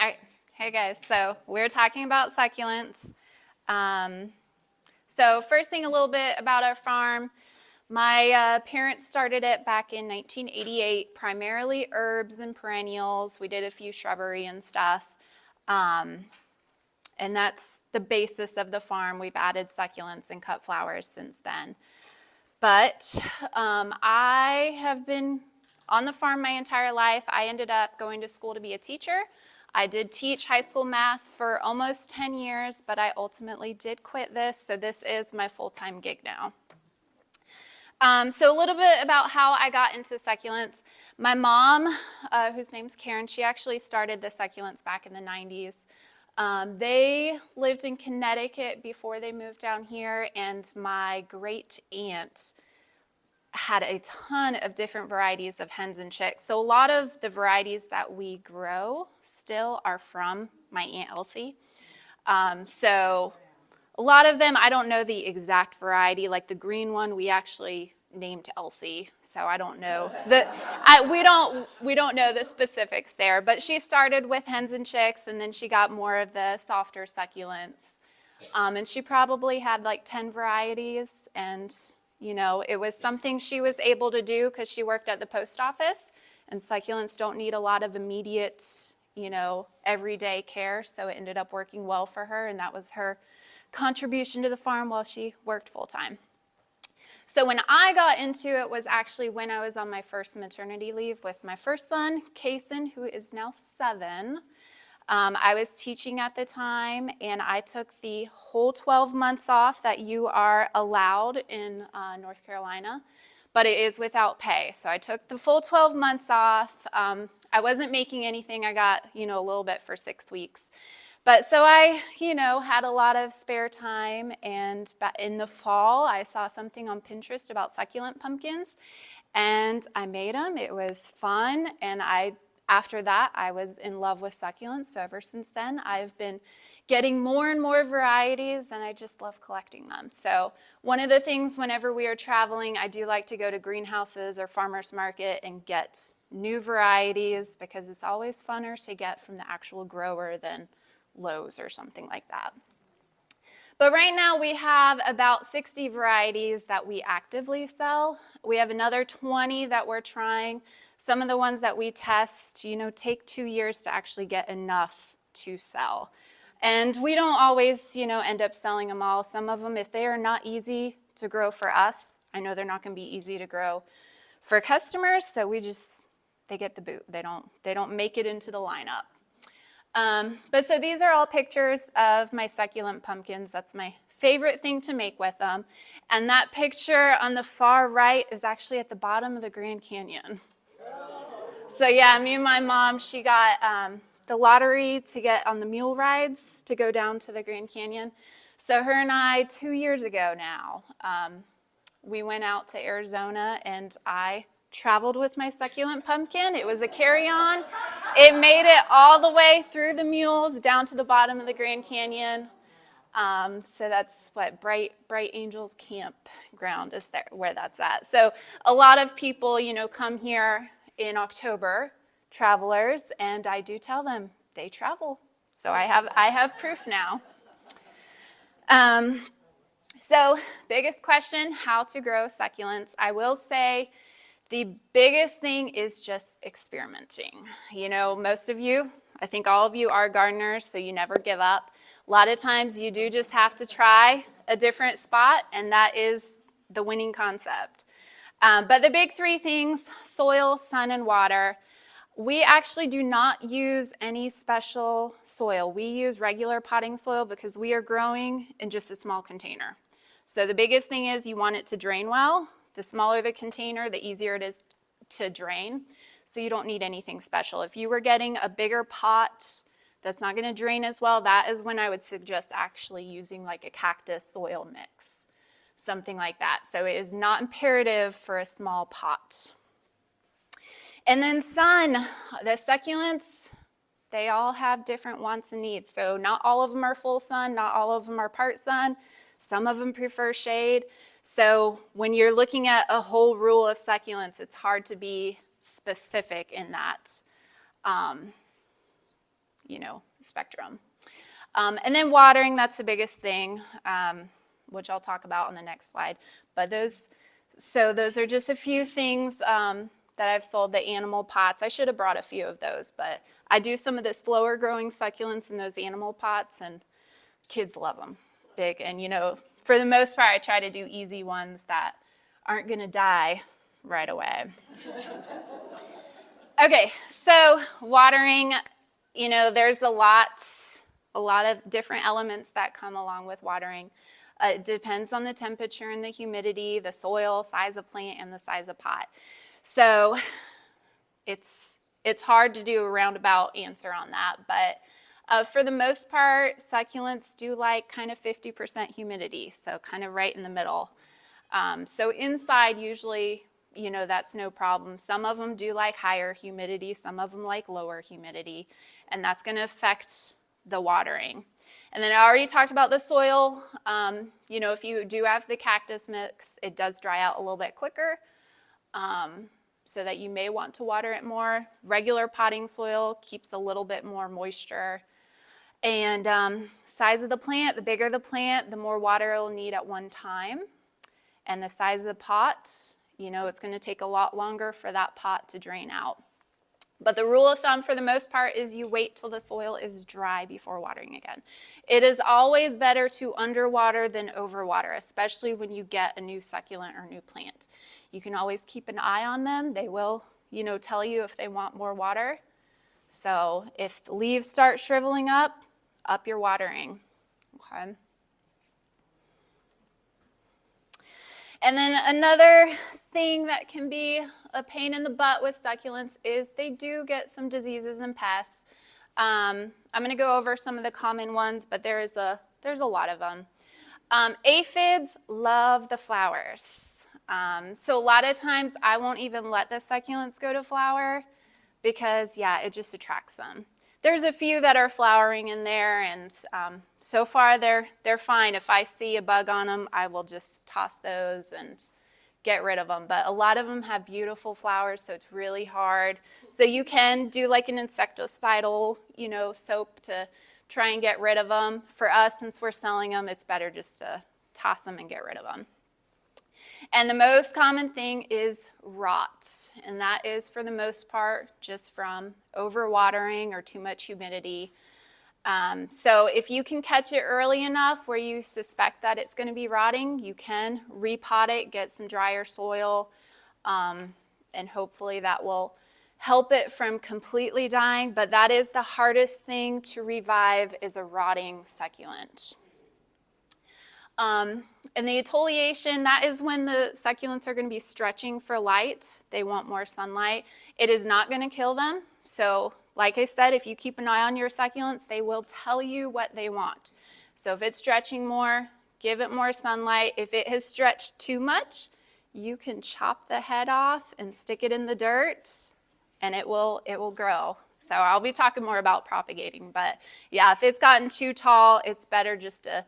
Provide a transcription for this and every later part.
All right, hey guys, so we're talking about succulents. So first thing, a little bit about our farm. My parents started it back in 1988, primarily herbs and perennials. We did a few shrubbery and stuff. And that's the basis of the farm. We've added succulents and cut flowers since then. But I have been on the farm my entire life. I ended up going to school to be a teacher. I did teach high school math for almost 10 years, but I ultimately did quit this, so this is my full-time gig now. So a little bit about how I got into succulents. My mom, whose name's Karen, she actually started the succulents back in the 90s. They lived in Connecticut before they moved down here, and my great aunt had a ton of different varieties of hens and chicks. So a lot of the varieties that we grow still are from my Aunt Elsie. So a lot of them, I don't know the exact variety. Like the green one, we actually named Elsie, so I don't know. We don't know the specifics there. But she started with hens and chicks, and then she got more of the softer succulents. And she probably had like 10 varieties, and you know, it was something she was able to do because she worked at the post office, and succulents don't need a lot of immediate, you know, everyday care, so it ended up working well for her, and that was her contribution to the farm while she worked full-time. So when I got into it was actually when I was on my first maternity leave with my first son, Kason, who is now 7. I was teaching at the time, and I took the whole 12 months off that you are allowed in North Carolina, but it is without pay. So I took the full 12 months off. I wasn't making anything. I got, you know, a little bit for 6 weeks. But so I, you know, had a lot of spare time, and in the fall, I saw something on Pinterest about succulent pumpkins, and I made them. It was fun, and after that, I was in love with succulents, so ever since then, I've been getting more and more varieties, and I just love collecting them. So one of the things whenever we are traveling, I do like to go to greenhouses or farmers market and get new varieties, because it's always funner to get from the actual grower than Lowe's or something like that. But right now we have about 60 varieties that we actively sell. We have another 20 that we're trying. Some of the ones that we test, you know, take 2 years to actually get enough to sell. And we don't always, you know, end up selling them all. Some of them, if they are not easy to grow for us, I know they're not going to be easy to grow for customers, so they get the boot. They don't make it into the lineup. But so these are all pictures of my succulent pumpkins. That's my favorite thing to make with them. And that picture on the far right is actually at the bottom of the Grand Canyon. So yeah, me and my mom, she got the lottery to get on the mule rides to go down to the Grand Canyon. So her and I, 2 years ago now, we went out to Arizona, and I traveled with my succulent pumpkin. It was a carry-on. It made it all the way through the mules down to the bottom of the Grand Canyon. So that's what Bright Angels Campground is there, where that's at. So a lot of people, you know, come here in October, travelers, and I do tell them they travel. So I have proof now. So biggest question, how to grow succulents. I will say the biggest thing is just experimenting. You know, most of you, I think all of you are gardeners, so you never give up. A lot of times you do just have to try a different spot, and that is the winning concept. But the big 3 things, soil, sun, and water. We actually do not use any special soil. We use regular potting soil because we are growing in just a small container. So the biggest thing is you want it to drain well. The smaller the container, the easier it is to drain. So you don't need anything special. If you were getting a bigger pot that's not going to drain as well, that is when I would suggest actually using like a cactus soil mix, something like that. So it is not imperative for a small pot. And then sun, the succulents, they all have different wants and needs. So not all of them are full sun, not all of them are part sun. Some of them prefer shade. So when you're looking at a whole rule of succulents, it's hard to be specific in that. spectrum. And then watering, that's the biggest thing, which I'll talk about on the next slide. But those are just a few things that I've sold, the animal pots. I should have brought a few of those, but I do some of the slower growing succulents in those animal pots, and kids love them big. And for the most part, I try to do easy ones that aren't going to die right away. Okay, so watering, there's a lot of different elements that come along with watering. It depends on the temperature and the humidity, the soil, size of plant, and the size of pot. So it's hard to do a roundabout answer on that, but for the most part, succulents do like kind of 50% humidity, so kind of right in the middle. So inside, usually, that's no problem. Some of them do like higher humidity, some of them like lower humidity, and that's going to affect the watering. And then I already talked about the soil. If you do have the cactus mix, it does dry out a little bit quicker, so that you may want to water it more. Regular potting soil keeps a little bit more moisture. And size of the plant, the bigger the plant, the more water it'll need at one time. And the size of the pot, it's going to take a lot longer for that pot to drain out. But the rule of thumb for the most part is you wait till the soil is dry before watering again. It is always better to underwater than overwater, especially when you get a new succulent or new plant. You can always keep an eye on them. They will, tell you if they want more water. So if the leaves start shriveling up your watering. Okay. And then another thing that can be a pain in the butt with succulents is they do get some diseases and pests. I'm going to go over some of the common ones, but there's a lot of them. Aphids love the flowers. So a lot of times I won't even let the succulents go to flower because, it just attracts them. There's a few that are flowering in there, and so far they're fine. If I see a bug on them, I will just toss those and get rid of them. But a lot of them have beautiful flowers, so it's really hard. So you can do like an insecticidal, soap to try and get rid of them. For us, since we're selling them, it's better just to toss them and get rid of them. And the most common thing is rot, and that is for the most part just from overwatering or too much humidity. So if you can catch it early enough where you suspect that it's going to be rotting, you can repot it, get some drier soil, and hopefully that will help it from completely dying. But that is the hardest thing to revive, is a rotting succulent. And the etiolation, that is when the succulents are going to be stretching for light. They want more sunlight. It is not going to kill them. So like I said, if you keep an eye on your succulents, they will tell you what they want. So if it's stretching more, give it more sunlight. If it has stretched too much, you can chop the head off and stick it in the dirt, and it will grow. So I'll be talking more about propagating, but if it's gotten too tall, it's better just to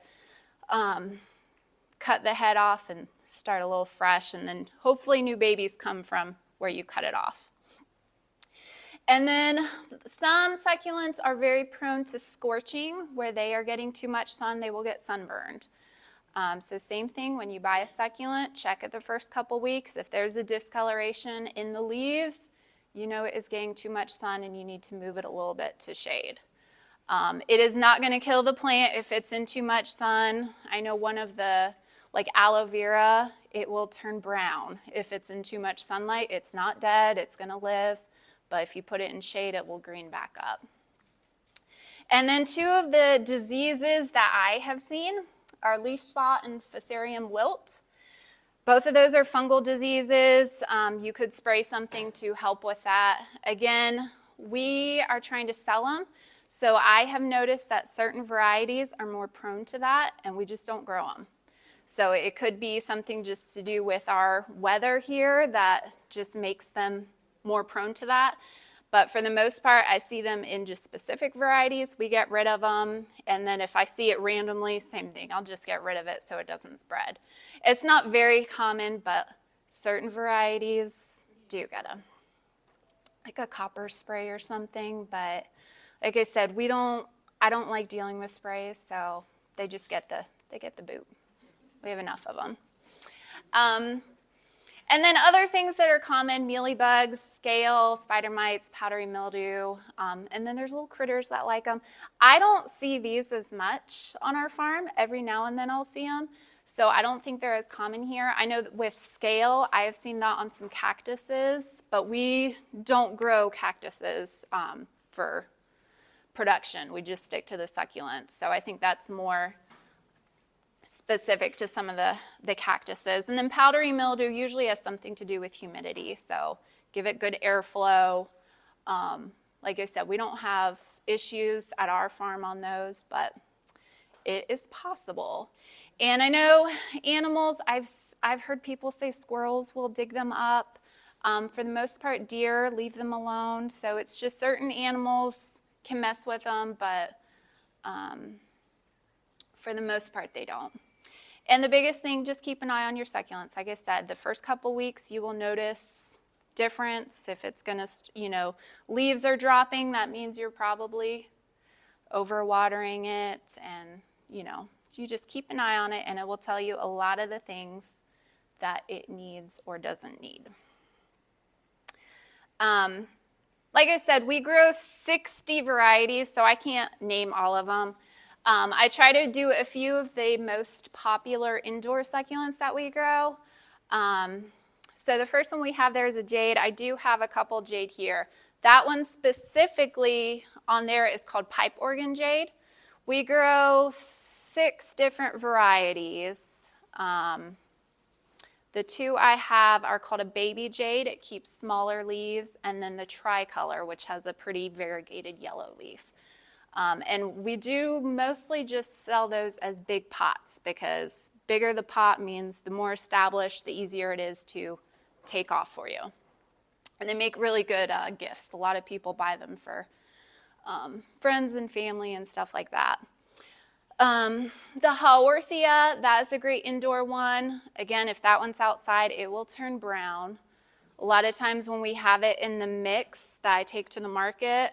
cut the head off and start a little fresh, and then hopefully new babies come from where you cut it off. And then some succulents are very prone to scorching. Where they are getting too much sun, they will get sunburned. So same thing, when you buy a succulent, check it the first couple weeks. If there's a discoloration in the leaves, it is getting too much sun and you need to move it a little bit to shade. It is not going to kill the plant if it's in too much sun. I know one of the, like aloe vera, it will turn brown. If it's in too much sunlight, it's not dead, it's going to live. But if you put it in shade, it will green back up. And then two of the diseases that I have seen are leaf spot and fusarium wilt. Both of those are fungal diseases. You could spray something to help with that. Again, we are trying to sell them. So I have noticed that certain varieties are more prone to that, and we just don't grow them. So it could be something just to do with our weather here that just makes them more prone to that. But for the most part, I see them in just specific varieties. We get rid of them. And then if I see it randomly, same thing. I'll just get rid of it so it doesn't spread. It's not very common, but certain varieties do get them. Like a copper spray or something, but like I said, I don't like dealing with sprays, so they just get the boot. We have enough of them. And then other things that are common, mealybugs, scale, spider mites, powdery mildew, and then there's little critters that like them. I don't see these as much on our farm. Every now and then I'll see them, so I don't think they're as common here. I know that with scale, I have seen that on some cactuses, but we don't grow cactuses for production. We just stick to the succulents, so I think that's more specific to some of the cactuses. And then powdery mildew usually has something to do with humidity, so give it good airflow. Like I said, we don't have issues at our farm on those, but it is possible. And I know animals, I've heard people say squirrels will dig them up. For the most part, deer, leave them alone. So it's just certain animals can mess with them, but for the most part, they don't. And the biggest thing, just keep an eye on your succulents. Like I said, the first couple weeks, you will notice difference. If it's going to, leaves are dropping, that means you're probably overwatering it. And, you just keep an eye on it, and it will tell you a lot of the things that it needs or doesn't need. Like I said, we grow 60 varieties, so I can't name all of them. I try to do a few of the most popular indoor succulents that we grow. So the first one we have there is a jade. I do have a couple jade here. That one specifically on there is called pipe organ jade. We grow 6 different varieties. The 2 I have are called a baby jade. It keeps smaller leaves, and then the tricolor, which has a pretty variegated yellow leaf. And we do mostly just sell those as big pots, because bigger the pot means the more established, the easier it is to take off for you. And they make really good gifts. A lot of people buy them for friends and family and stuff like that. The Haworthia, that is a great indoor one. Again, if that one's outside, it will turn brown. A lot of times when we have it in the mix that I take to the market,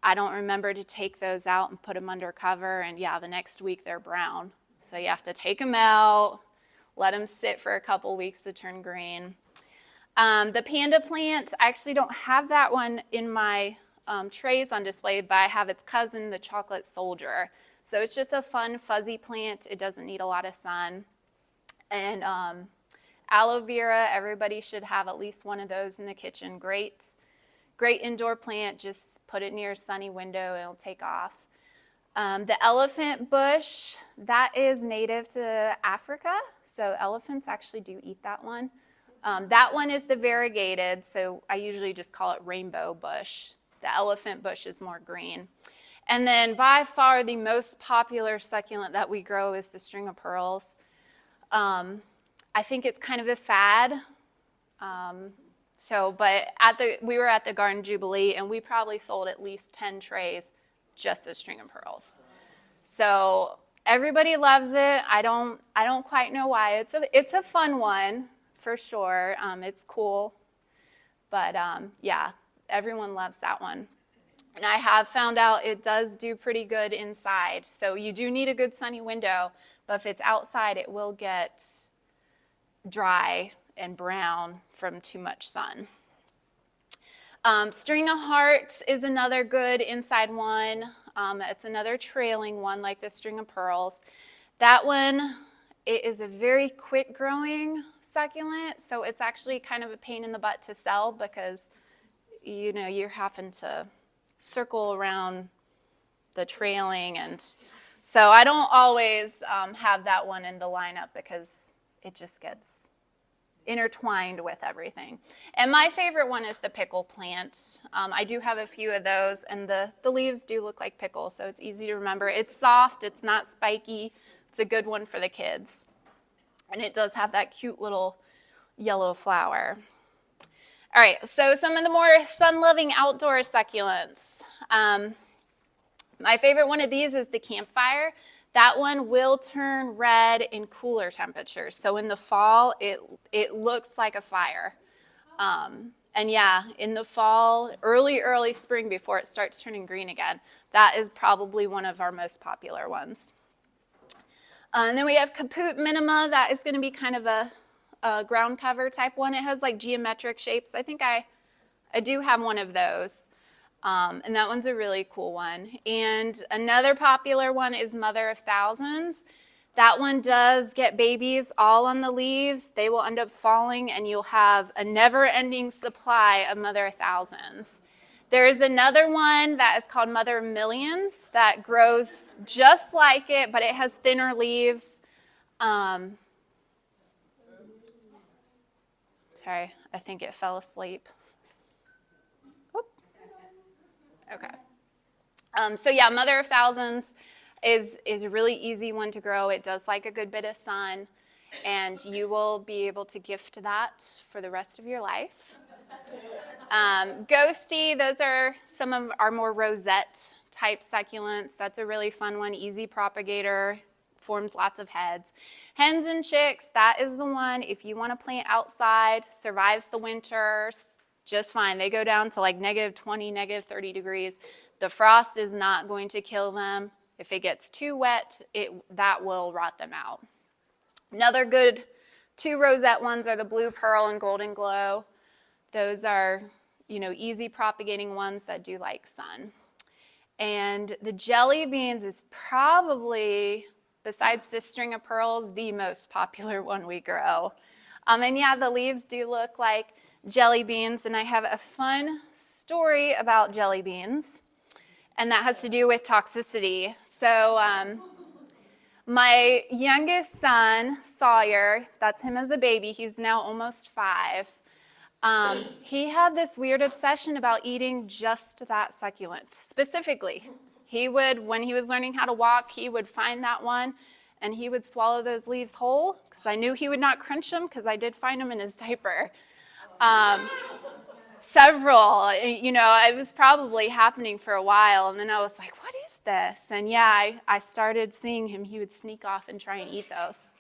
I don't remember to take those out and put them under cover, and yeah, the next week they're brown. So you have to take them out, let them sit for a couple weeks to turn green. The panda plant, I actually don't have that one in my trays on display, but I have its cousin, the chocolate soldier. So it's just a fun, fuzzy plant. It doesn't need a lot of sun. And aloe vera, everybody should have at least one of those in the kitchen. Great indoor plant. Just put it near a sunny window and it'll take off. The elephant bush, that is native to Africa. So elephants actually do eat that one. That one is the variegated, so I usually just call it rainbow bush. The elephant bush is more green. And then by far the most popular succulent that we grow is the string of pearls. I think it's kind of a fad. But we were at the Garden Jubilee, and we probably sold at least 10 trays just of string of pearls. So everybody loves it. I don't quite know why. It's a fun one for sure. It's cool, but yeah, everyone loves that one. And I have found out it does do pretty good inside. So you do need a good sunny window, but if it's outside, it will get dry and brown from too much sun. String of hearts is another good inside one. It's another trailing one like the string of pearls. That one, it is a very quick growing succulent, so it's actually kind of a pain in the butt to sell because you're having to circle around the trailing, and so I don't always have that one in the lineup because it just gets intertwined with everything. And my favorite one is the pickle plant. I do have a few of those, and the leaves do look like pickles, so it's easy to remember. It's soft, it's not spiky, it's a good one for the kids. And it does have that cute little yellow flower. All right, so some of the more sun-loving outdoor succulents. My favorite one of these is the campfire. That one will turn red in cooler temperatures. So in the fall, it looks like a fire. And yeah, in the fall, early spring before it starts turning green again, That is probably one of our most popular ones. And then we have Caput Minima. That is going to be kind of a ground cover type one. It has like geometric shapes. I think I do have one of those. And that one's a really cool one. And another popular one is Mother of Thousands. That one does get babies all on the leaves. They will end up falling, and you'll have a never-ending supply of Mother of Thousands. There is another one that is called Mother of Millions that grows just like it, but it has thinner leaves. Sorry, I think it fell asleep. Whoop. Okay. So yeah, Mother of Thousands is a really easy one to grow. It does like a good bit of sun, and you will be able to gift that for the rest of your life. Ghosty, those are some of our more rosette type succulents. That's a really fun one, easy propagator, forms lots of heads. Hens and chicks, that is the one, if you want to plant outside, survives the winters just fine. They go down to like -20, -30 degrees. The frost is not going to kill them. If it gets too wet, that will rot them out. Another good 2 rosette ones are the Blue Pearl and Golden Glow. Those are, easy propagating ones that do like sun. And the jelly beans is probably, besides the string of pearls, the most popular one we grow. And yeah, the leaves do look like jelly beans, and I have a fun story about jelly beans, and that has to do with toxicity. So my youngest son, Sawyer, that's him as a baby, he's now almost 5. He had this weird obsession about eating just that succulent. Specifically, he would, when he was learning how to walk, he would find that one and he would swallow those leaves whole, because I knew he would not crunch them, because I did find them in his diaper. Several, it was probably happening for a while, and then I was like, what is this? And yeah, I started seeing him. He would sneak off and try and eat those,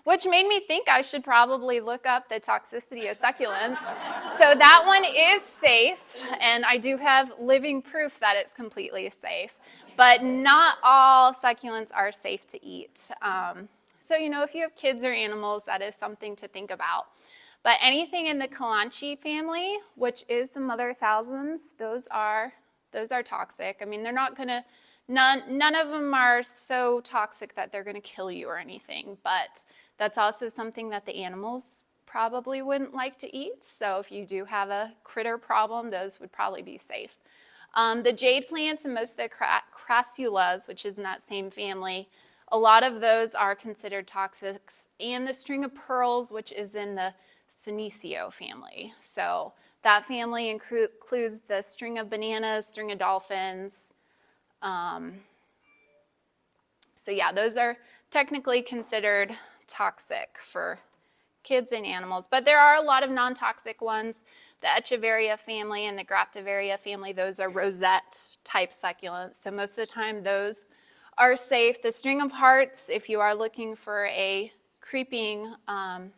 which made me think I should probably look up the toxicity of succulents. So that one is safe, and I do have living proof that it's completely safe. But not all succulents are safe to eat. So, if you have kids or animals, that is something to think about. But anything in the Kalanchi family, which is the Mother of Thousands, those are toxic. I mean, they're not going to, none of them are so toxic that they're going to kill you or anything, but that's also something that the animals probably wouldn't like to eat. So if you do have a critter problem, those would probably be safe. The jade plants and most of the crassulas, which is in that same family, a lot of those are considered toxic. And the string of pearls, which is in the Senecio family. So that family includes the string of bananas, string of dolphins. So yeah, those are technically considered toxic for kids and animals. But there are a lot of non-toxic ones. The Echeveria family and the Graptiveria family, those are rosette type succulents. So most of the time those are safe. The string of hearts, if you are looking for a creeping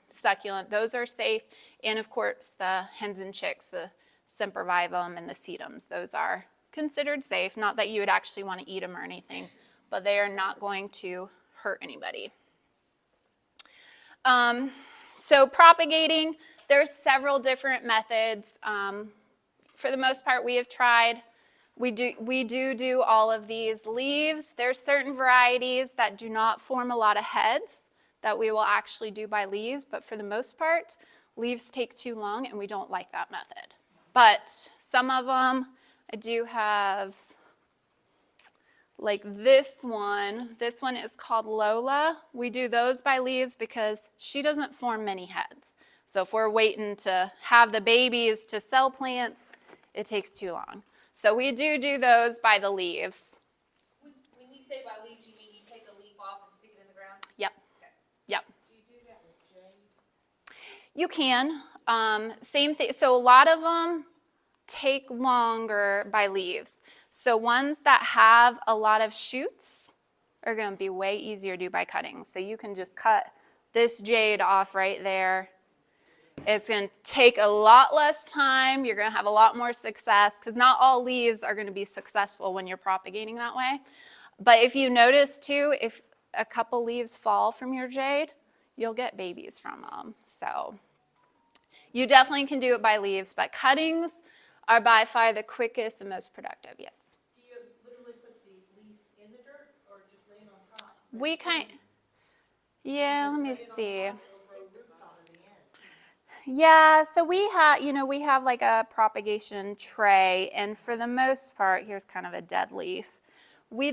succulent, those are safe. And of course the hens and chicks, the sempervivum and the sedums, those are considered safe. Not that you would actually want to eat them or anything, but they are not going to hurt anybody. So propagating, there's several different methods. For the most part, we have tried. We do all of these leaves. There's certain varieties that do not form a lot of heads that we will actually do by leaves, but for the most part, leaves take too long and we don't like that method. But some of them, I do have, like this one is called Lola. We do those by leaves because she doesn't form many heads. So if we're waiting to have the babies to sell plants, it takes too long. So we do those by the leaves. When you say by leaves, you mean you take a leaf off and stick it in the ground? Yep. Okay. Yep. Do you do that with jade? You can. Same thing. So a lot of them take longer by leaves. So ones that have a lot of shoots are going to be way easier to do by cutting. So you can just cut this jade off right there. It's going to take a lot less time. You're going to have a lot more success because not all leaves are going to be successful when you're propagating that way. But if you notice too, if a couple leaves fall from your jade, you'll get babies from them. So you definitely can do it by leaves, but cuttings are by far the quickest and most productive. Yes. Do you literally put the leaf in the dirt or just lay it on top? Yeah, let me see. It'll grow roots out of the end. Yeah, so we have like a propagation tray, and for the most part, here's kind of a dead leaf. We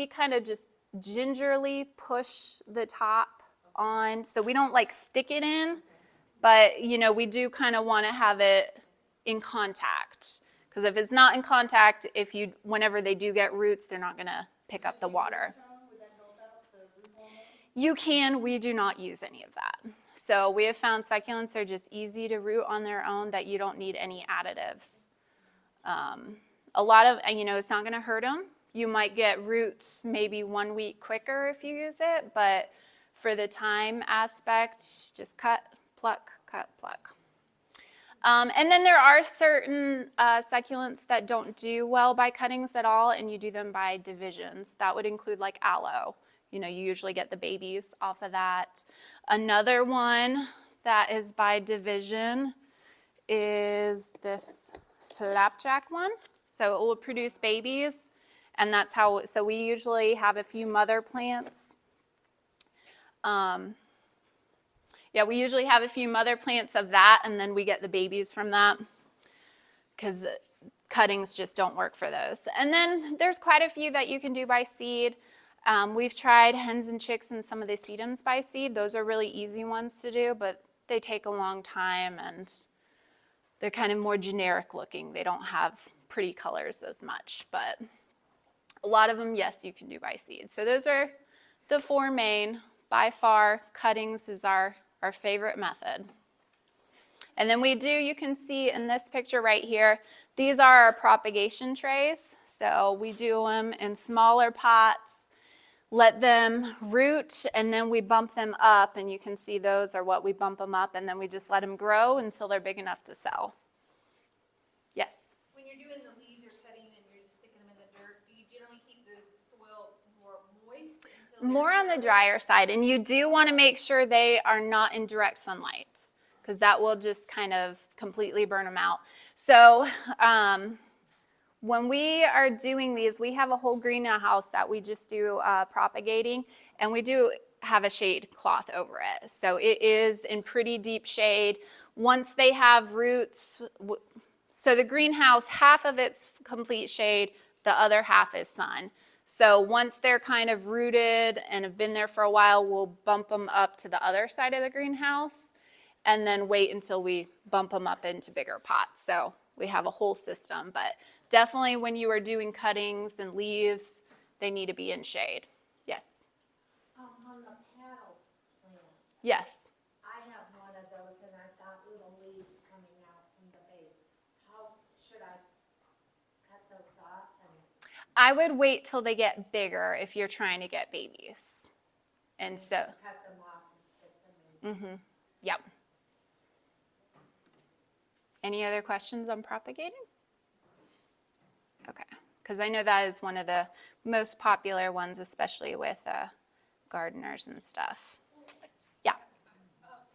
kind of just gingerly push the top on, so we don't like stick it in, but we do kind of want to have it in contact, because if it's not in contact, whenever they do get roots, they're not going to pick up the water. Would that help out the root hormone? You can, we do not use any of that. So we have found succulents are just easy to root on their own, that you don't need any additives. A lot of, it's not going to hurt them. You might get roots maybe 1 week quicker if you use it, but for the time aspect, just cut, pluck, cut, pluck. And then there are certain succulents that don't do well by cuttings at all, and you do them by divisions. That would include like aloe. You usually get the babies off of that. Another one that is by division is this flapjack one. So it will produce babies, and that's how, so we usually have a few mother plants. We usually have a few mother plants of that, and then we get the babies from that, because cuttings just don't work for those. And then there's quite a few that you can do by seed. We've tried hens and chicks and some of the sedums by seed. Those are really easy ones to do, but they take a long time, and they're kind of more generic looking. They don't have pretty colors as much, but a lot of them, yes, you can do by seed. So those are the four main. By far, cuttings is our favorite method. And then you can see in this picture right here, these are our propagation trays. So we do them in smaller pots, let them root, and then we bump them up, and you can see those are what we bump them up, and then we just let them grow until they're big enough to sell. Yes? When you're doing the leaves you're cutting and you're just sticking them in the dirt, do you generally keep the soil more moist until More on the drier side, and you do want to make sure they are not in direct sunlight, because that will just kind of completely burn them out. So when we are doing these, we have a whole greenhouse that we just do propagating, and we do have a shade cloth over it. So it is in pretty deep shade. Once they have roots, so the greenhouse, half of it's complete shade, the other half is sun. So once they're kind of rooted and have been there for a while, we'll bump them up to the other side of the greenhouse, and then wait until we bump them up into bigger pots. So we have a whole system, but definitely when you are doing cuttings and leaves, they need to be in shade. Yes? On the paddle plant, Yes. I have one of those and I've got little leaves coming out from the base. How should I cut those off? I would wait till they get bigger if you're trying to get babies. And so, Just cut them off and stick them in. yep. Any other questions on propagating? Okay, because I know that is one of the most popular ones, especially with gardeners and stuff. Yeah.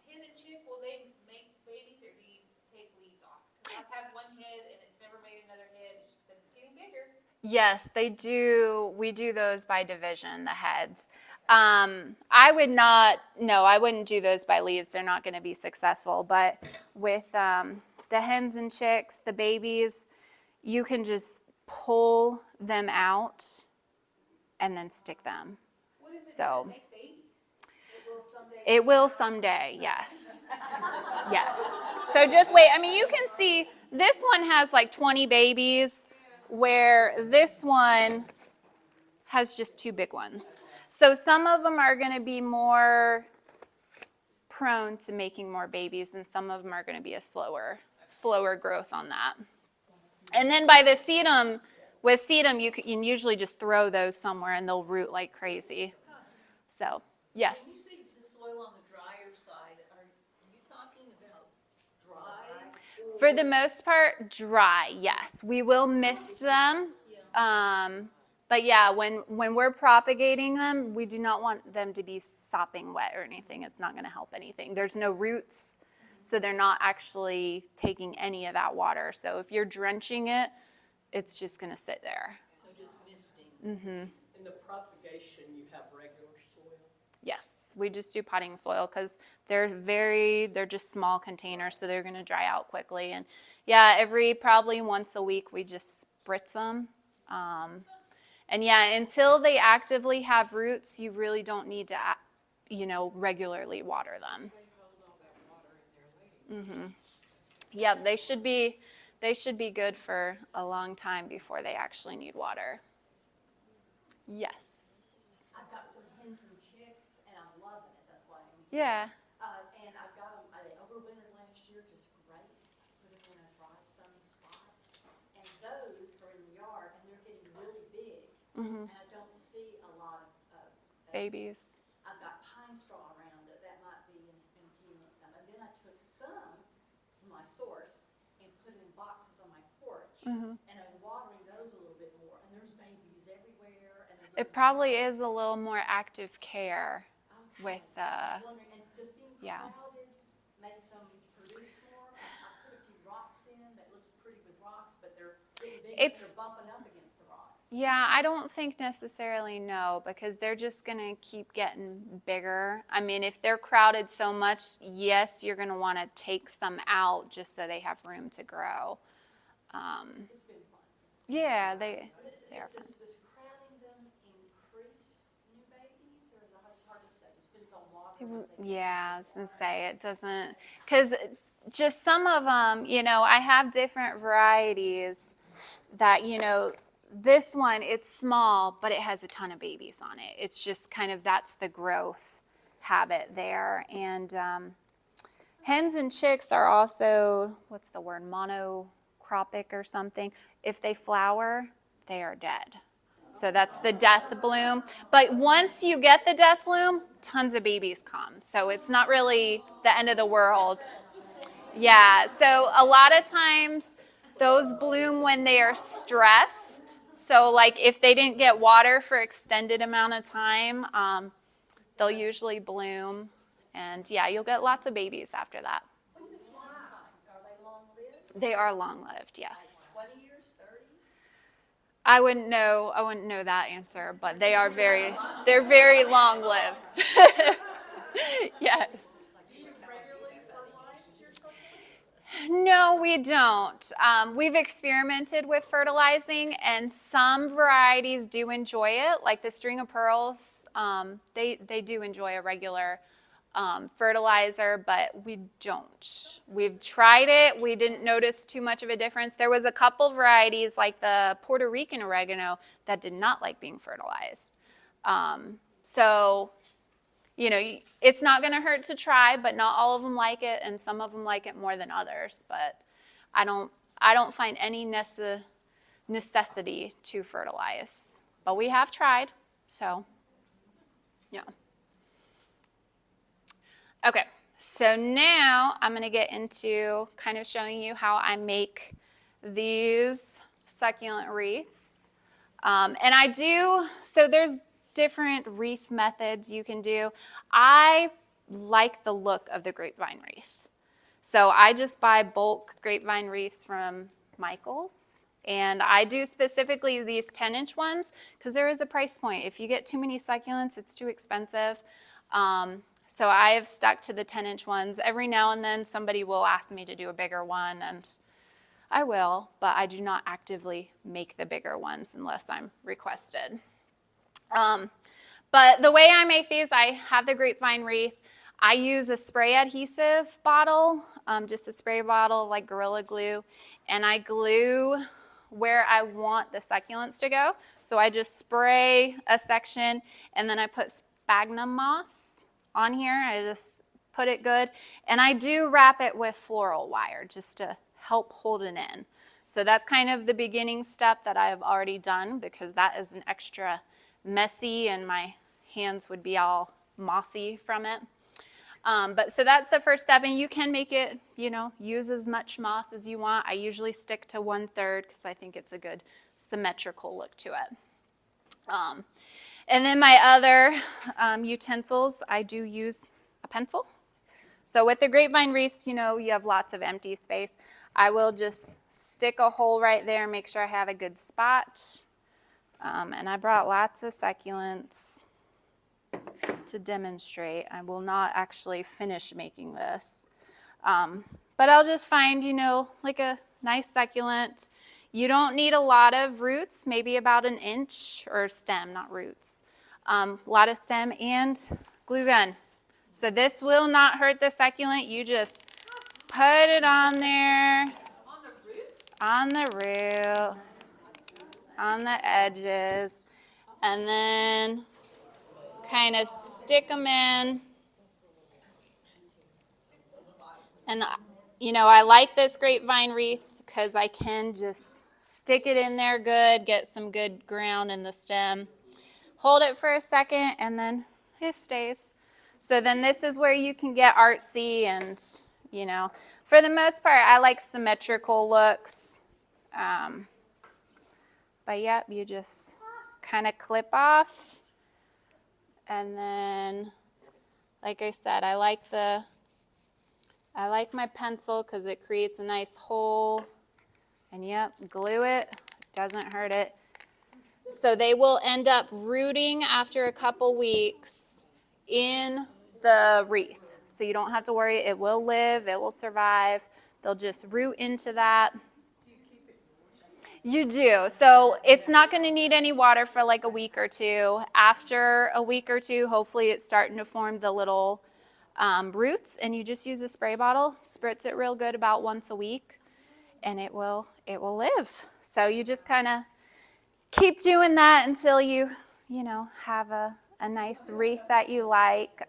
hen and chick, will they make babies or do you take leaves off? 'Cause I've had one head and it's never made another head, but it's getting bigger. Yes, they do. We do those by division, the heads. I wouldn't do those by leaves. They're not going to be successful. But with the hens and chicks, the babies, you can just pull them out and then stick them. What if it So- doesn't make babies? It will someday. It will someday, yes. Yes. So just wait. I mean, you can see this one has like 20 babies, where this one has just 2 big ones. So some of them are going to be more prone to making more babies, and some of them are going to be a slower growth on that. And then by the sedum, with sedum, you can usually just throw those somewhere and they'll root like crazy. So, yes. When you say the soil on the drier side, are you talking about For the most part, dry, yes. We will mist them. But yeah, when we're propagating them, we do not want them to be sopping wet or anything. It's not going to help anything. There's no roots, so they're not actually taking any of that water. So if you're drenching it, it's just going to sit there. So just misting. Mm-hmm. In the propagation, you have regular soil? Yes, we just do potting soil because they're just small containers, so they're going to dry out quickly. And yeah, probably once a week, we just spritz them. And yeah, until they actively have roots, you really don't need to, regularly water them. They hold all that water in their leaves. Yep, they should be good for a long time before they actually need water. Yes. I've got some hens and chicks, and I'm loving it. That's why I'm here. Yeah. And I've got them. They overwintered last year, just great. Put them in a dry, sunny spot, and those are in the yard, and they're getting really big. And I don't see a lot of Babies. I've got pine straw around it. That might be impeding some. And then I took some from my source and put them in boxes on my porch, and I'm watering those a little bit more. And there's babies everywhere. And It probably is a little more active care okay. with, I was wondering, and does being yeah. crowded make them produce more? 'Cause I put a few rocks in that looks pretty with rocks, but they're getting big and they're bumping up against the rocks. Yeah, I don't think necessarily no, because they're just going to keep getting bigger. I mean, if they're crowded so much, yes, you're going to want to take some out just so they have room to grow. It's been fun. Yeah, they are fun. Does crowding them increase new babies, or is it hard to say? It just depends on water. Yeah, I was going to say it doesn't, because just some of them, I have different varieties that, this one, it's small, but it has a ton of babies on it. It's just kind of, that's the growth habit there. And hens and chicks are also, what's the word, monocropic or something. If they flower, they are dead. So that's the death bloom. But once you get the death bloom, tons of babies come. So it's not really the end of the world. Yeah, so a lot of times those bloom when they are stressed. So like if they didn't get water for extended amount of time, they'll usually bloom. And yeah, you'll get lots of babies after that. What's this lifetime? Are they long-lived? They are long-lived, yes. 20 years, 30? I wouldn't know that answer, but they're very long-lived. Yes. Do you regularly fertilize your succulents? No, we don't. We've experimented with fertilizing, and some varieties do enjoy it, like the string of pearls. They do enjoy a regular fertilizer, but we don't. We've tried it. We didn't notice too much of a difference. There was a couple varieties, like the Puerto Rican oregano, that did not like being fertilized. So, it's not going to hurt to try, but not all of them like it, and some of them like it more than others. But I don't find any necessity to fertilize. But we have tried, so yeah. Okay, so now I'm going to get into kind of showing you how I make these succulent wreaths. So there's different wreath methods you can do. I like the look of the grapevine wreath. So I just buy bulk grapevine wreaths from Michael's. And I do specifically these 10-inch ones because there is a price point. If you get too many succulents, it's too expensive. So I have stuck to the 10-inch ones. Every now and then somebody will ask me to do a bigger one, and I will, but I do not actively make the bigger ones unless I'm requested. But the way I make these, I have the grapevine wreath. I use a spray adhesive bottle, just a spray bottle like Gorilla Glue, and I glue where I want the succulents to go. So I just spray a section, and then I put sphagnum moss on here. I just put it good, and I do wrap it with floral wire just to help hold it in. So that's kind of the beginning step that I've already done, because that is an extra messy and my hands would be all mossy from it. But so that's the first step, and you can make it, use as much moss as you want. I usually stick to 1/3 because I think it's a good symmetrical look to it. And then my other utensils, I do use a pencil. So with the grapevine wreaths, you have lots of empty space. I will just stick a hole right there, make sure I have a good spot. And I brought lots of succulents to demonstrate. I will not actually finish making this. But I'll just find, like a nice succulent. You don't need a lot of roots, maybe about 1 inch, or stem, not roots. A lot of stem and glue gun. So this will not hurt the succulent. You just put it on there. On the root. On the edges. And then kind of stick them in. And, I like this grapevine wreath because I can just stick it in there good, get some good ground in the stem. Hold it for a second, and then it stays. So then this is where you can get artsy and, for the most part, I like symmetrical looks. But yep, you just kind of clip off. And then, like I said, I like my pencil because it creates a nice hole. And yep, glue it, doesn't hurt it. So they will end up rooting after a couple weeks in the wreath. So you don't have to worry, it will live, it will survive. They'll just root into that. You do. So it's not going to need any water for like a week or two. After a week or two, hopefully it's starting to form the little roots, and you just use a spray bottle, spritz it real good about once a week, and it will live. So you just kind of keep doing that until you have a nice wreath that you like.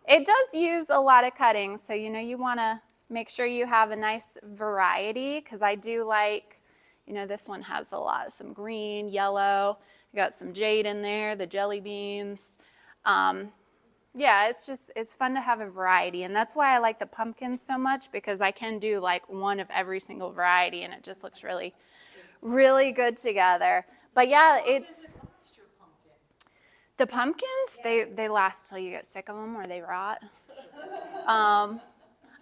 It does use a lot of cutting, so you want to make sure you have a nice variety, because I do like, this one has some green, yellow. I got some jade in there, the jelly beans. Yeah, it's fun to have a variety, and that's why I like the pumpkins so much, because I can do like one of every single variety, and it just looks really, really good together. But yeah, the pumpkins, they last till you get sick of them or they rot. I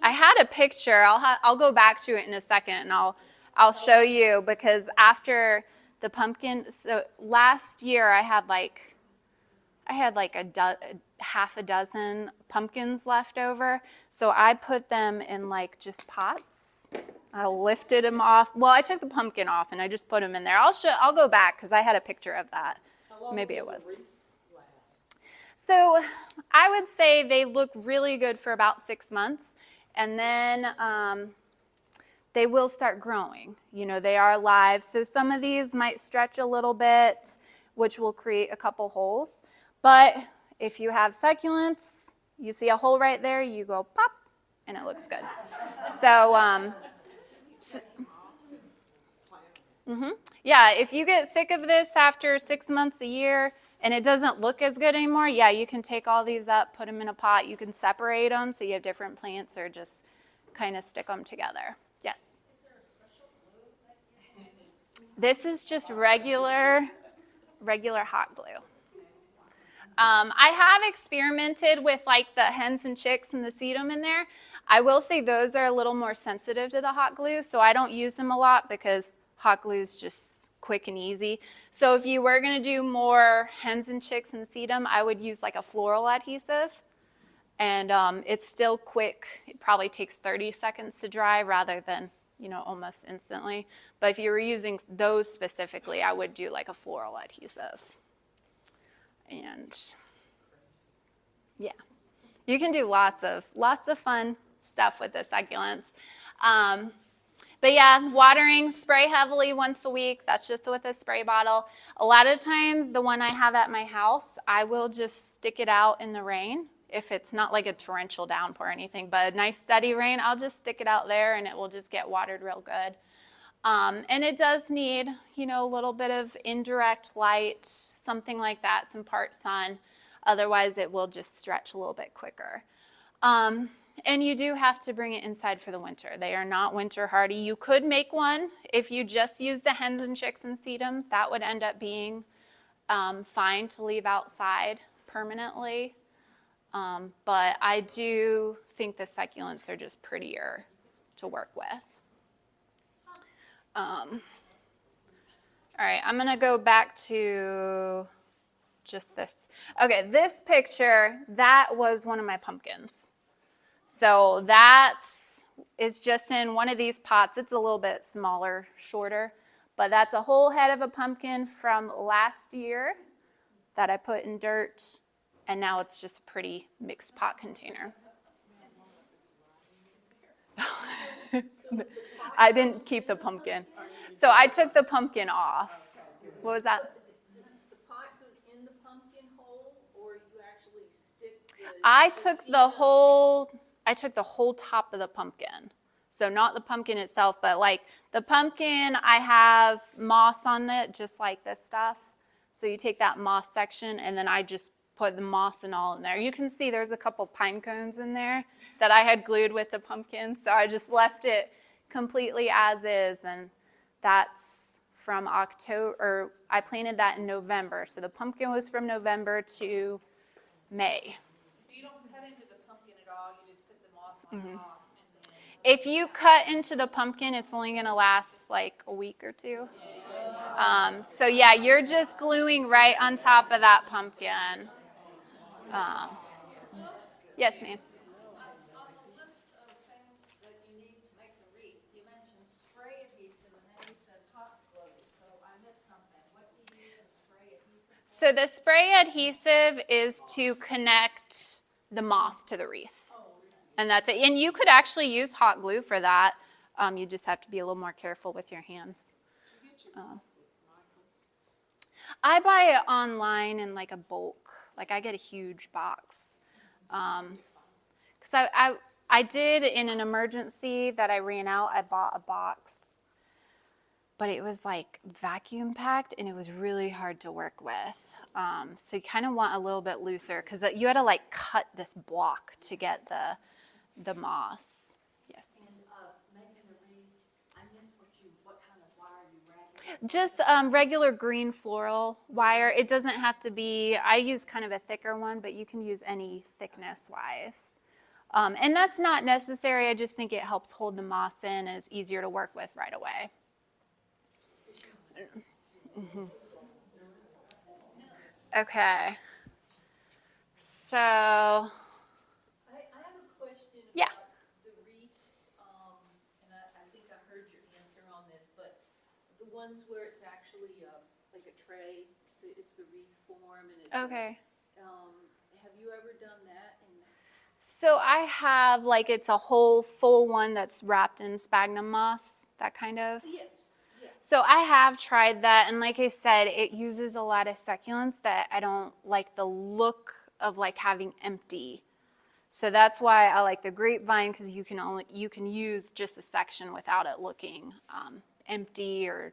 had a picture. I'll go back to it in a second, and I'll show you, because after the pumpkin, so last year I had like half a dozen pumpkins left over. So I put them in like just pots. I lifted them off. Well, I took the pumpkin off and I just put them in there. I'll go back because I had a picture of that. Maybe it was. So I would say they look really good for about 6 months, and then they will start growing. They are live. So some of these might stretch a little bit, which will create a couple holes. But if you have succulents, you see a hole right there, you go pop, and it looks good. So, yeah, if you get sick of this after 6 months, a year, and it doesn't look as good anymore, yeah, you can take all these up, put them in a pot. You can separate them so you have different plants, or just kind of stick them together. Yes? Is there a special glue that you use? This is just regular hot glue. I have experimented with like the hens and chicks and the sedum in there. I will say those are a little more sensitive to the hot glue, so I don't use them a lot because hot glue is just quick and easy. So if you were going to do more hens and chicks and sedum, I would use like a floral adhesive. And it's still quick. It probably takes 30 seconds to dry rather than, almost instantly. But if you were using those specifically, I would do like a floral adhesive. And yeah, you can do lots of fun stuff with the succulents. But yeah, watering, spray heavily once a week. That's just with a spray bottle. A lot of times, the one I have at my house, I will just stick it out in the rain. If it's not like a torrential downpour or anything, but a nice steady rain, I'll just stick it out there and it will just get watered real good. And it does need, a little bit of indirect light, something like that, some part sun. Otherwise, it will just stretch a little bit quicker. And you do have to bring it inside for the winter. They are not winter hardy. You could make one if you just use the hens and chicks and sedums. That would end up being fine to leave outside permanently. But I do think the succulents are just prettier to work with. All right, I'm gonna go back to just this. Okay, this picture, that was one of my pumpkins. So that is just in one of these pots. It's a little bit smaller, shorter, but that's a whole head of a pumpkin from last year that I put in dirt, and now it's just a pretty mixed pot container. I didn't keep the pumpkin. So I took the pumpkin off. What was that? The pot goes in the pumpkin hole, or you actually stick the? I took the whole top of the pumpkin. So not the pumpkin itself, but like the pumpkin, I have moss on it, just like this stuff. So you take that moss section, and then I just put the moss and all in there. You can see there's a couple pine cones in there that I had glued with the pumpkin. So I just left it completely as is, and that's from October, or I planted that in November. So the pumpkin was from November to May. So you don't cut into the pumpkin at all, you just put the moss on top and then. If you cut into the pumpkin, it's only gonna last like a week or two. So yeah, you're just gluing right on top of that pumpkin. Yes, ma'am. On the list of things that you need to make the wreath, you mentioned spray adhesive and then you said hot glue, so I missed something. What do you use the spray adhesive for? So the spray adhesive is to connect the moss to the wreath. And that's it. And you could actually use hot glue for that. You just have to be a little more careful with your hands. I buy it online in like a bulk. Like I get a huge box. Because I did in an emergency that I ran out, I bought a box. But it was like vacuum packed and it was really hard to work with. So you kind of want a little bit looser because you had to like cut this block to get the moss. Yes. And, making the wreath, I missed what kind of wire you wrapped it? Just regular green floral wire. It doesn't have to be, I use kind of a thicker one, but you can use any thickness wise. And that's not necessary. I just think it helps hold the moss in and is easier to work with right away. Okay. So, I have a question Yeah. about the wreaths, and I think I heard your answer on this, but the ones where it's actually like a tray, it's the wreath form and it's. okay. Have you ever done that? So I have like it's a whole full one that's wrapped in sphagnum moss, that kind of. Yes. So I have tried that, and like I said, it uses a lot of succulents that I don't like the look of like having empty. So that's why I like the grapevine, because you can use just a section without it looking empty, or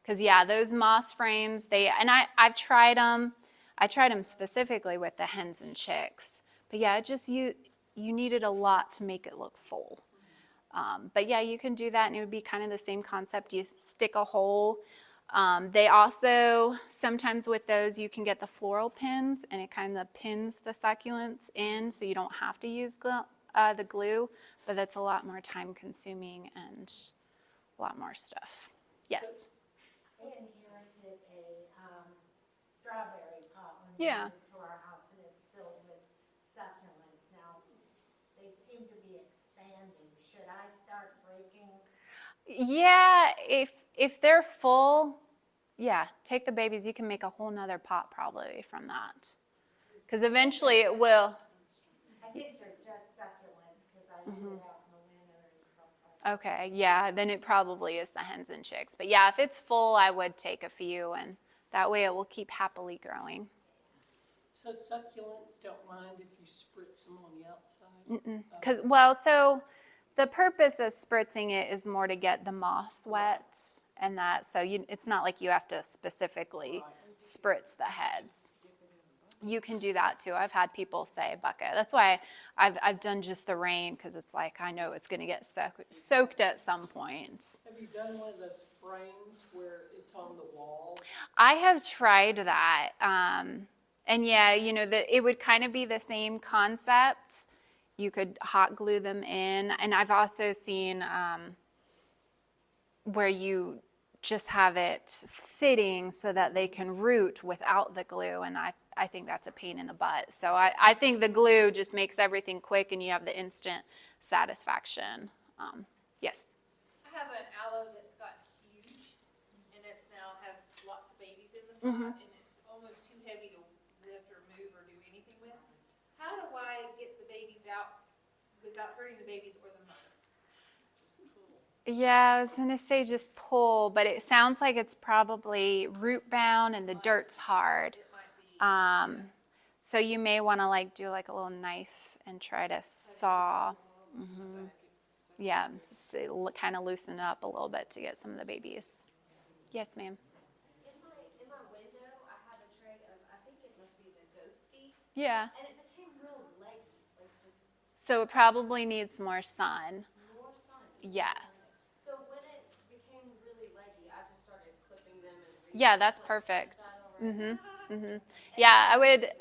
because yeah, those moss frames I've tried them. I tried them specifically with the hens and chicks, but yeah, it just you needed a lot to make it look full. But yeah, you can do that, and it would be kind of the same concept. You stick a hole. They also, sometimes with those, you can get the floral pins, and it kind of pins the succulents in, so you don't have to use the glue, but that's a lot more time consuming and a lot more stuff. Yes? I inherited a strawberry pot when we Yeah. moved to our house, and it's filled with succulents. Now, they seem to be expanding. Should I start breaking? Yeah, if they're full, yeah, take the babies. You can make a whole nother pot probably from that. Because eventually it will. I guess they're just succulents, because I leave it out in the winter and stuff like that. Okay, yeah, then it probably is the hens and chicks. But yeah, if it's full, I would take a few, and that way it will keep happily growing. So succulents don't mind if you spritz them on the outside? So the purpose of spritzing it is more to get the moss wet, and that, so it's not like you have to specifically spritz the heads. You can do that too. I've had people say bucket. That's why I've done just the rain, because it's like I know it's going to get soaked at some point. Have you done one of those frames where it's on the wall? I have tried that, and yeah, you know that it would kind of be the same concept. You could hot glue them in, and I've also seen where you just have it sitting so that they can root without the glue, and I think that's a pain in the butt. So I think the glue just makes everything quick and you have the instant satisfaction. Yes. I have an aloe that's gotten huge, and it's now has lots of babies in the pot, and it's almost too heavy to lift or move or do anything with. How do I get the babies out without hurting the babies or the mother? Yeah, I was gonna say just pull, but it sounds like it's probably root bound and the dirt's hard. It might be. So you may want to like do like a little knife and try to saw. Yeah, kind of loosen it up a little bit to get some of the babies. Yes, ma'am. In my window, I have a tray of, I think it must be the ghosty, Yeah. and it became real leggy, like just So it probably needs more sun. more sun. Yes. So when it became really leggy, I just started clipping them and Yeah, that's perfect. Is that all right? Yeah, I would,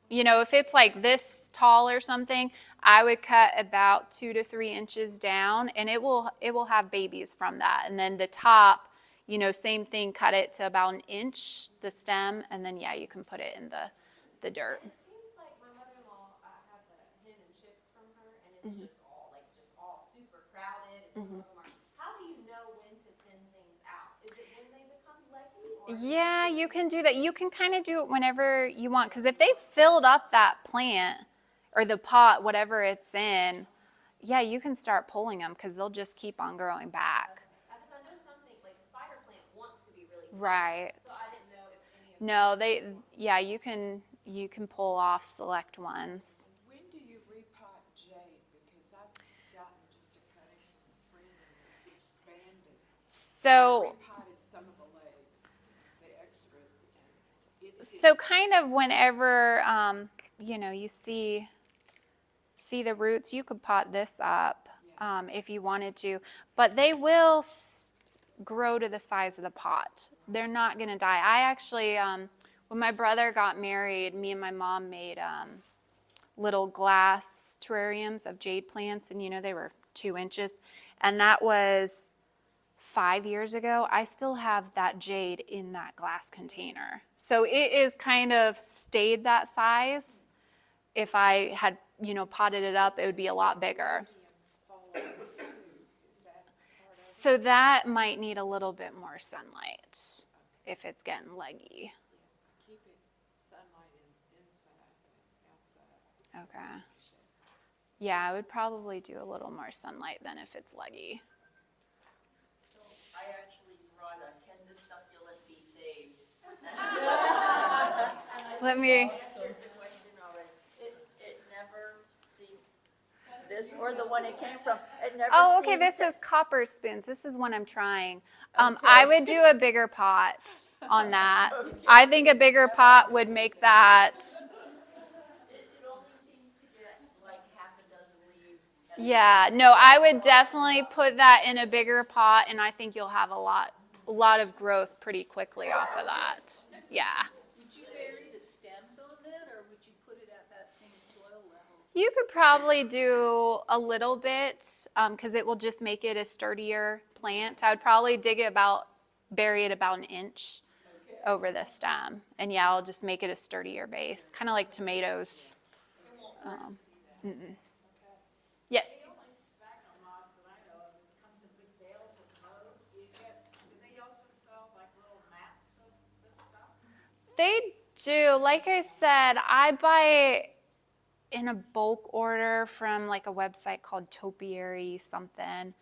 you know, if it's like this tall or something, I would cut about 2 to 3 inches down, and it will have babies from that. And then the top, you know, same thing, cut it to about an inch, the stem, and then yeah, you can put it in the dirt. It seems like my mother-in-law, I have the hen and chicks from her, and it's just all super crowded, and some of them are. How do you know when to thin things out? Is it when they become leggy, or? Yeah, you can do that. You can kind of do it whenever you want, because if they filled up that plant or the pot, whatever it's in, yeah, you can start pulling them because they'll just keep on growing back. Because I know something, like spider plant wants to be really tall. Right. So I didn't know if any of No, yeah, you can pull off select ones. When do you repot jade? Because I've gotten just a cutting from Freeman, it's expanded. So, Repotted some of the legs, the extras, and it's. so kind of whenever, you know, you see the roots, you could pot this up if you wanted to, but they will grow to the size of the pot. They're not going to die. I actually, when my brother got married, me and my mom made little glass terrariums of jade plants, and you know, they were 2 inches, and that was 5 years ago. I still have that jade in that glass container. So it is kind of stayed that size. If I had, you know, potted it up, it would be a lot bigger. So that might need a little bit more sunlight if it's getting leggy. Keep it sunlight inside and outside. Okay. Yeah, I would probably do a little more sunlight than if it's leggy. So I actually brought a Can This Succulent Be Saved? Let me, Answered the question already. It never seemed, this or the one it came from, it never oh, okay, seems this to- is copper spoons. This is one I'm trying. I would do a bigger pot on that. I think a bigger pot would make that. It only seems to get like half a dozen leaves. Yeah, no, I would definitely put that in a bigger pot, and I think you'll have a lot of growth pretty quickly off of that. Yeah. Would you bury the stems on that, or would you put it at that same soil level? You could probably do a little bit, because it will just make it a sturdier plant. I would probably bury it about an inch over the stem. And yeah, I'll just make it a sturdier base, kind of like tomatoes. Yes. The only sphagnum moss that I know of comes in big bales of most. Do they also sell like little mats of this stuff? They do. Like I said, I buy in a bulk order from like a website called Topiary something.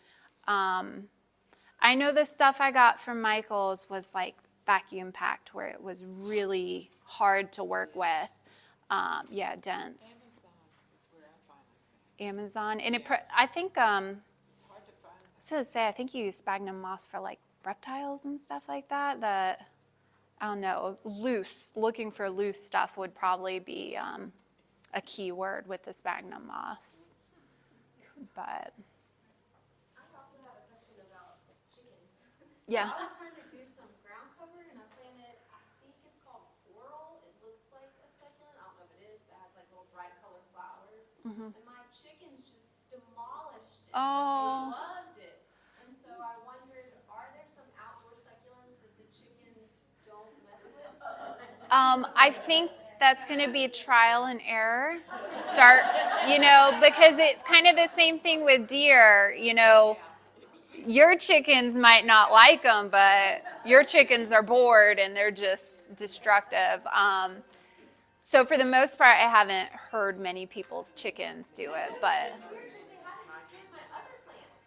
I know the stuff I got from Michael's was like vacuum packed, where it was really hard to work with. Yeah, dense. Amazon is where I find it. Amazon, and I think It's hard to find. I was gonna say I think you use sphagnum moss for like reptiles and stuff like that. I don't know, loose, looking for loose stuff would probably be a key word with the sphagnum moss. But I also have a question about chickens. yeah. I was trying to do some ground cover and I planted, I think it's called coral. It looks like a succulent. I don't know if it is, but it has like little bright colored flowers. And my chickens just demolished it. Oh. They loved it. And so I wondered, are there some outdoor succulents that the chickens don't mess with? I think that's going to be trial and error. Start, because it's kind of the same thing with deer. Your chickens might not like them, but your chickens are bored and they're just destructive. So for the most part, I haven't heard many people's chickens do it, but.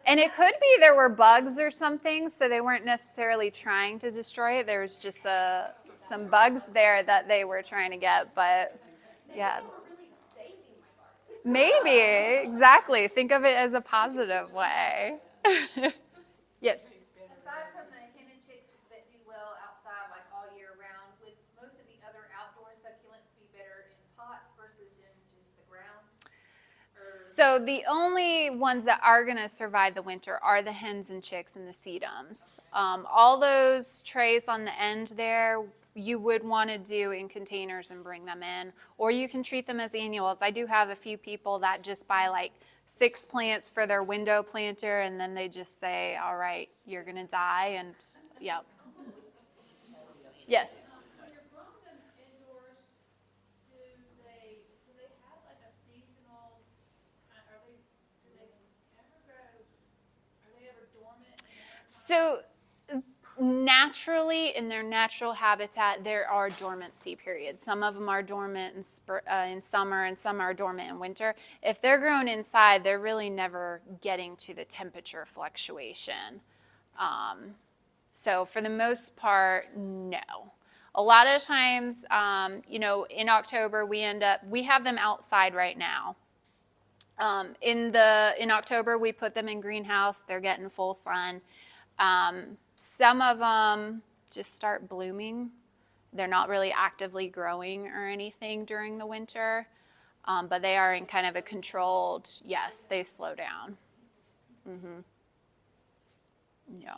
And it could be there were bugs or something, so they weren't necessarily trying to destroy it. There was just some bugs there that they were trying to get, but yeah. Maybe, exactly. Think of it as a positive way. Yes. Aside from the hen and chicks that do well outside like all year round, would most of the other outdoor succulents be better in pots versus in just the ground? So the only ones that are going to survive the winter are the hens and chicks and the sedums. All those trays on the end there, you would want to do in containers and bring them in, or you can treat them as annuals. I do have a few people that just buy like 6 plants for their window planter, and then they just say, all right, you're going to die, and yep. Yes. When you're growing them indoors, do they have like a seasonal, do they ever dormant? So naturally, in their natural habitat, there are dormancy periods. Some of them are dormant in summer, and some are dormant in winter. If they're grown inside, they're really never getting to the temperature fluctuation. So for the most part, no. A lot of times, in October, we have them outside right now. In October, we put them in greenhouse. They're getting full sun. Some of them just start blooming. They're not really actively growing or anything during the winter, but they are in kind of a controlled, yes, they slow down. Yeah.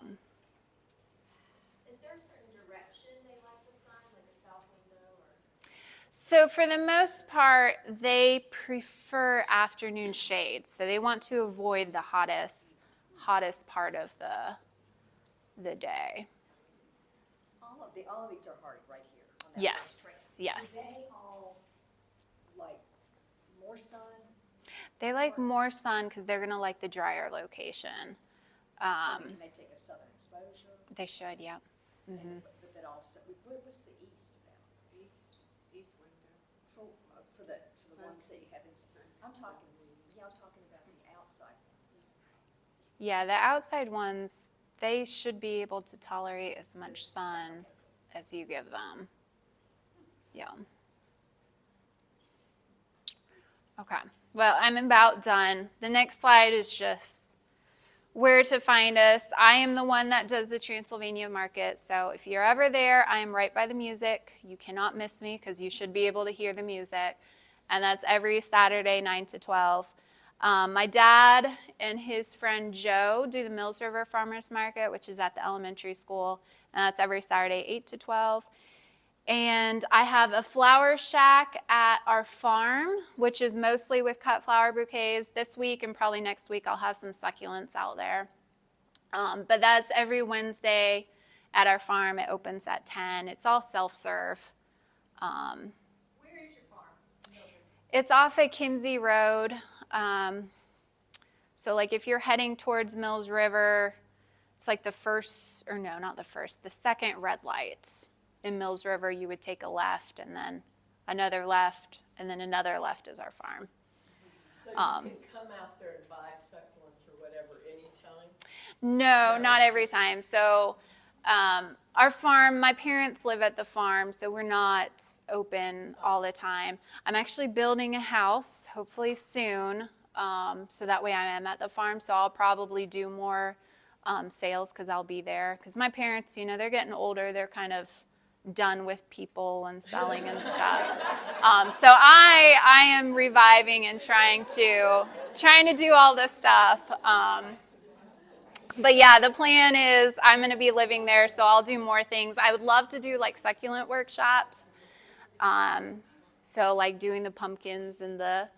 Is there a certain direction they like the sun, like a south window or? So for the most part, they prefer afternoon shade. So they want to avoid the hottest part of the day. All of these are hardy right here on that Yes, tray. yes. Do they all like more sun? They like more sun because they're going to like the drier location. Can they take a southern exposure? They should, yeah. But then also, what's the east about? East window. For the ones that you have in, I'm talking about the outside ones. Yeah, the outside ones, they should be able to tolerate as much sun as you give them. Yeah. Okay, well, I'm about done. The next slide is just where to find us. I am the one that does the Transylvania market, so if you're ever there, I am right by the music. You cannot miss me because you should be able to hear the music, and that's every Saturday, 9 to 12. My dad and his friend Joe do the Mills River Farmers Market, which is at the elementary school, and that's every Saturday, 8 to 12. And I have a flower shack at our farm, which is mostly with cut flower bouquets. This week and probably next week, I'll have some succulents out there. But that's every Wednesday at our farm. It opens at 10. It's all self-serve. Where is your farm? It's off of Kimsey Road. So like if you're heading towards Mills River, it's like the second red light. In Mills River, you would take a left and then another left, and then another left is our farm. So you can come out there and buy succulents or whatever anytime? No, not every time. So our farm, my parents live at the farm, so we're not open all the time. I'm actually building a house, hopefully soon, so that way I am at the farm, so I'll probably do more sales because I'll be there. Because my parents, they're getting older. They're kind of done with people and selling and stuff. So I am reviving and trying to do all this stuff. But yeah, the plan is I'm going to be living there, so I'll do more things. I would love to do like succulent workshops. So like doing the pumpkins in the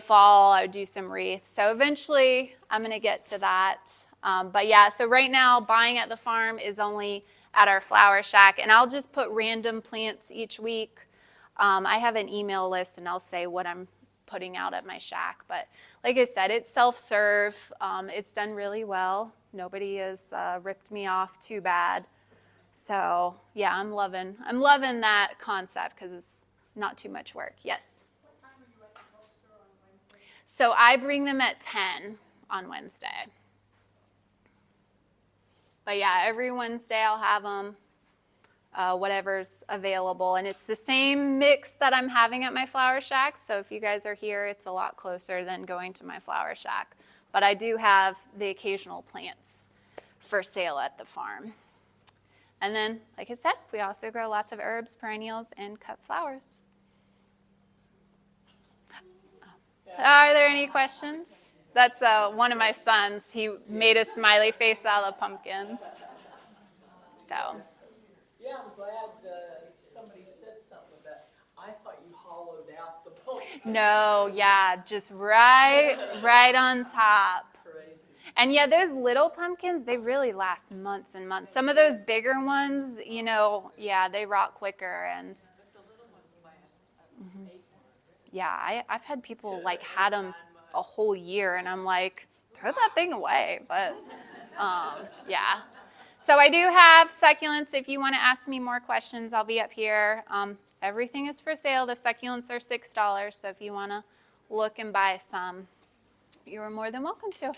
fall, I would do some wreaths. So eventually I'm going to get to that. But yeah, so right now buying at the farm is only at our flower shack, and I'll just put random plants each week. I have an email list, and I'll say what I'm putting out at my shack. But like I said, it's self-serve. It's done really well. Nobody has ripped me off too bad. So yeah, I'm loving that concept because it's not too much work. Yes. What time are you at the bulk store on Wednesday? So I bring them at 10 on Wednesday. But yeah, every Wednesday I'll have them, whatever's available. And it's the same mix that I'm having at my flower shack. So if you guys are here, it's a lot closer than going to my flower shack. But I do have the occasional plants for sale at the farm. And then, like I said, we also grow lots of herbs, perennials, and cut flowers. Are there any questions? That's one of my sons. He made a smiley face out of pumpkins. So. Yeah, I'm glad somebody said something about that. I thought you hollowed out the pumpkin. No, yeah, just right on top. Crazy. And yeah, those little pumpkins, they really last months and months. Some of those bigger ones, you know, yeah, they rot quicker. And But the little ones last 8 months. yeah, I've had people like had them a whole year, and I'm like, throw that thing away. But yeah. So I do have succulents. If you want to ask me more questions, I'll be up here. Everything is for sale. The succulents are $6. So if you want to look and buy some, you are more than welcome to.